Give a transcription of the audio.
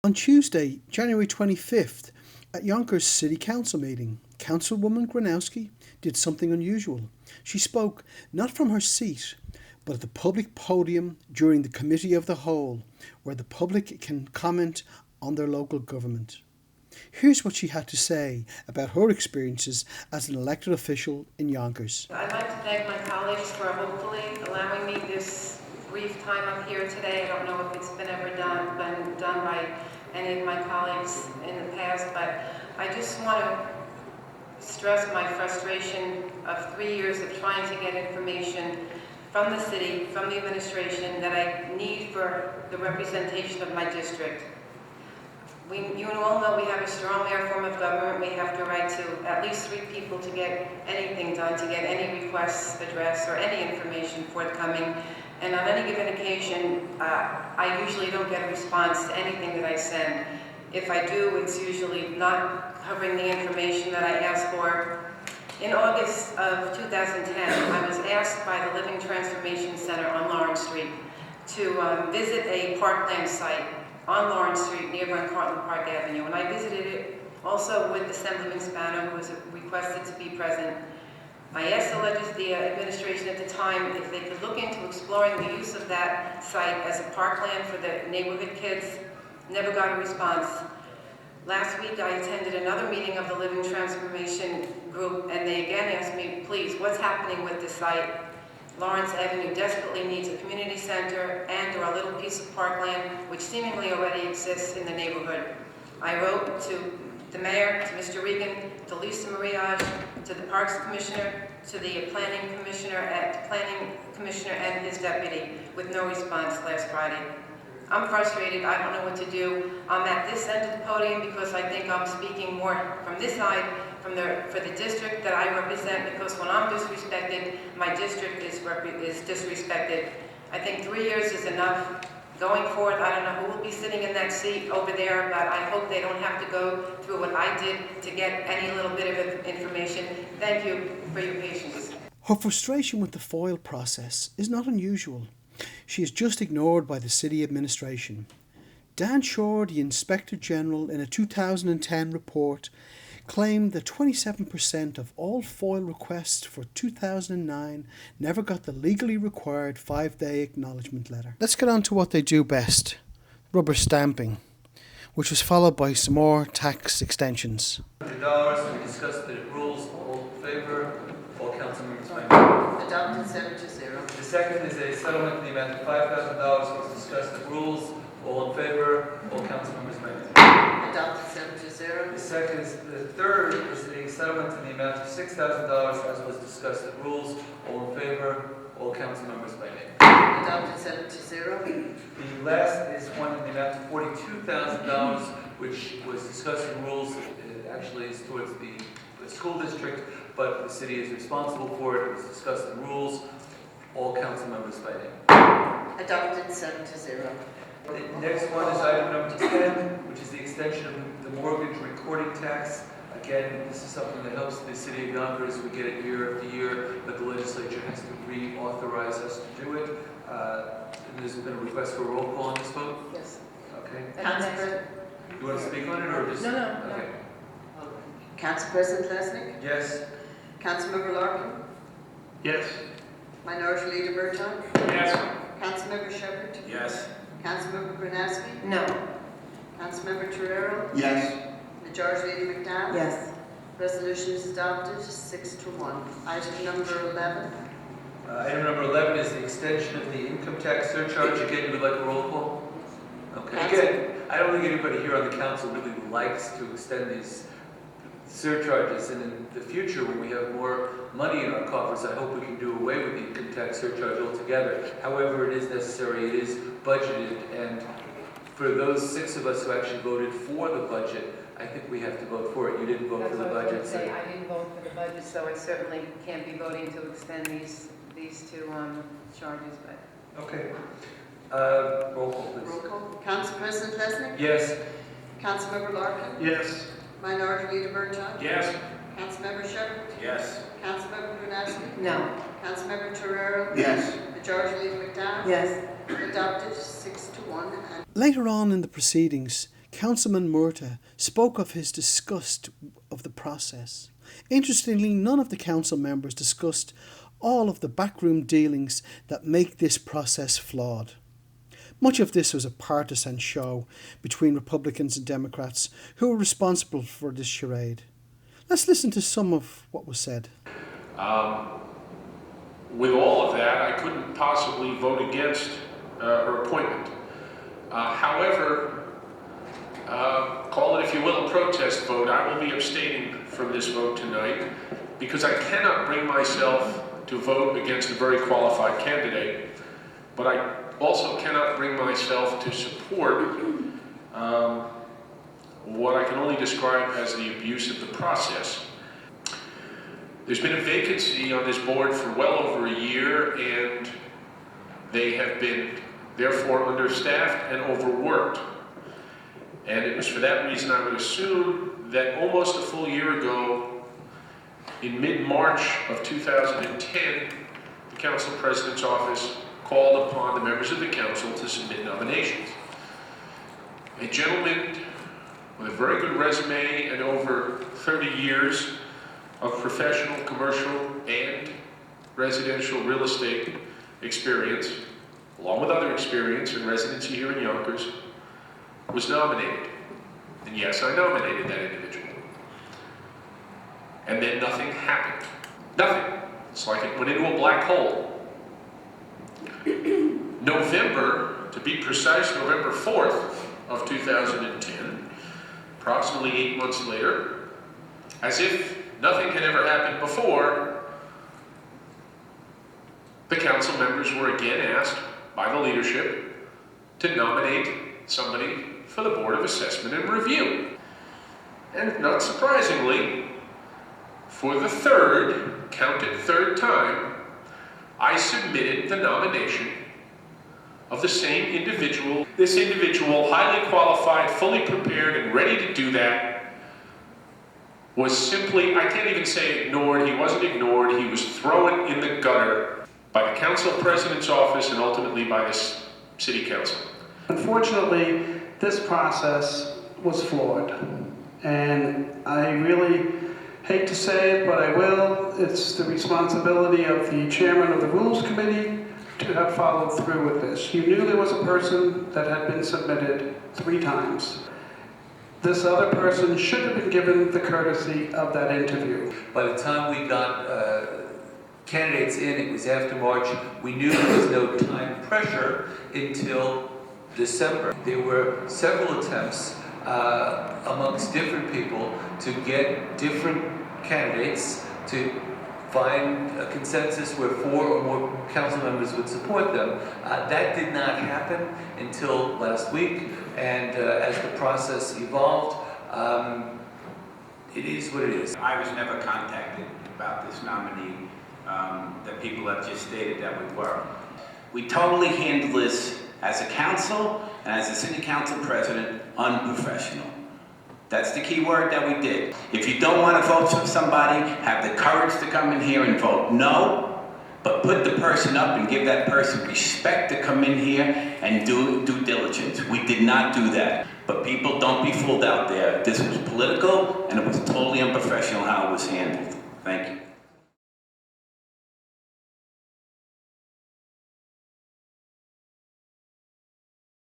On Tuesday, January 25th, at Yonkers City Council meeting, Councilwoman Gronowski did something unusual. She spoke not from her seat, but at the public podium during the Committee of the Whole, where the public can comment on their local government. Here's what she had to say about her experiences as an elected official in Yonkers. I'd like to thank my colleagues for hopefully allowing me this brief time up here today. I don't know if it's been ever done by any of my colleagues in the past, but I just want to stress my frustration of 3 years of trying to get information from the city, from the administration, that I need for the representation of my district. You all know we have a strong air form of government. We have to write to at least 3 people to get anything done, to get any requests addressed or any information forthcoming. And on any given occasion, I usually don't get a response to anything that I send. If I do, it's usually not covering the information that I asked for. In August of 2010, I was asked by the Living Transformation Center on Lawrence Street to visit a parkland site on Lawrence Street near Cortlandt Park Avenue. And I visited it also with Assemblyman Spano, who was requested to be present. I asked the administration at the time if they could look into exploring the use of that site as a parkland for the neighborhood kids. Never got a response. Last week I attended another meeting of the Living Transformation Group, and they again asked me, please, what's happening with this site? Lawrence Avenue desperately needs a community center and or a little piece of parkland, which seemingly already exists in the neighborhood. I wrote to the mayor, to Mr. Regan, to Lisa Mariage, to the Parks Commissioner, to the Planning Commissioner and his deputy, with no response last Friday. I'm frustrated. I don't know what to do. I'm at this end of the podium because I think I'm speaking more from this side, for the district that I represent, because when I'm disrespected, my district is disrespected. I think 3 years is enough. Going forward, I don't know who will be sitting in that seat over there, but I hope they don't have to go through what I did to get any little bit of information. Thank you for your patience. Her frustration with the FOIL process is not unusual. She is just ignored by the city administration. Dan Shore, the Inspector General, in a 2010 report, claimed that 27% of all FOIL requests for 2009 never got the legally required 5-day acknowledgement letter. Let's get on to what they do best, rubber stamping, which was followed by some more tax extensions. $100, we discussed the rules, all in favor, all council members by name. Adopted 7-0. The second is a settlement in the amount of $5,000, we discussed the rules, all in favor, all council members by name. Adopted 7-0. The third is a settlement in the amount of $6,000, as was discussed in rules. All in favor, all council members by name. Adopted 7-0. The last is one in the amount of $42,000, which was discussed in rules. It actually is towards the school district, but the city is responsible for it. It was discussed in rules. All council members by name. Adopted 7-0. The next one is item number 10, which is the extension of the mortgage recording tax. Again, this is something that helps the city of Yonkers. We get it year after year, but the legislature has to reauthorize us to do it. And there's been a request for a roll call on this vote? Yes. Okay. Council President. You want to speak on it or just? No. Okay. Council President Lesnick. Yes. Councilmember Larkin. Yes. Minority Leader Berton. Yes. Councilmember Shepherd. Yes. Councilmember Gronowski. No. Councilmember Torero. Yes. Majority Leader McDowell. Yes. Resolution is adopted 6-1. Item number 11. Item number 11 is the extension of the income tax surcharge. Again, you would like a roll call? Okay. Again, I don't think anybody here on the council really likes to extend these surcharges, and in the future when we have more money in our coffers, I hope we can do away with the income tax surcharge altogether. However, it is necessary, it is budgeted, and for those 6 of us who actually voted for the budget, I think we have to vote for it. You didn't vote for the budget. I didn't vote for the budget, so I certainly can't be voting to extend these two charges, but. Okay. Roll call, please. Roll call. Council President Lesnick. Yes. Councilmember Larkin. Yes. Minority Leader Berton. Yes. Councilmember Shepherd. Yes. Councilmember Gronowski. No. Councilmember Torero. Yes. Majority Leader McDowell. Yes. Adopted 6-1. Later on in the proceedings, Councilman Murtagh spoke of his disgust of the process. Interestingly, none of the council members discussed all of the backroom dealings that make this process flawed. Much of this was a partisan show between Republicans and Democrats who were responsible for this charade. Let's listen to some of what was said. With all of that, I couldn't possibly vote against her appointment. However, call it if you will a protest vote, I will be abstaining from this vote tonight because I cannot bring myself to vote against a very qualified candidate, but I also cannot bring myself to support what I can only describe as the abuse of the process. There's been a vacancy on this board for well over a year, and they have been therefore understaffed and overworked. And it was for that reason I would assume that almost a full year ago, in mid-March of 2010, the council president's office called upon the members of the council to submit nominations. A gentleman with a very good resume and over 30 years of professional, commercial, and residential real estate experience, along with other experience in residency here in Yonkers, was nominated. And yes, I nominated that individual. And then nothing happened. Nothing. It's like it went into a black hole. November, to be precise, November 4th of 2010, approximately 8 months later, as if nothing had ever happened before, the council members were again asked by the leadership to nominate somebody for the Board of Assessment and Review. And not surprisingly, for the third time, I submitted the nomination of the same individual. This individual, highly qualified, fully prepared, and ready to do that, was simply, I can't even say ignored, he wasn't ignored, he was thrown in the gutter by the council president's office and ultimately by the city council. Unfortunately, this process was flawed, and I really hate to say it, but I will. It's the responsibility of the chairman of the Rules Committee to have followed through with this. You knew there was a person that had been submitted 3 times. This other person should have been given the courtesy of that interview. By the time we got candidates in, it was after March. We knew there was no time pressure until December. There were several attempts amongst different people to get different candidates to find a consensus where 4 or more council members would support them. That did not happen until last week, and as the process evolved, it is what it is. I was never contacted about this nominee that people have just stated that we were. We totally handled this as a council and as a city council president, unprofessional. That's the key word that we did. If you don't want to vote for somebody, have the courage to come in here and vote no, but put the person up and give that person respect to come in here and do due diligence. We did not do that. But people, don't be fooled out there. This was political and it was totally unprofessional how it was handled. Thank you.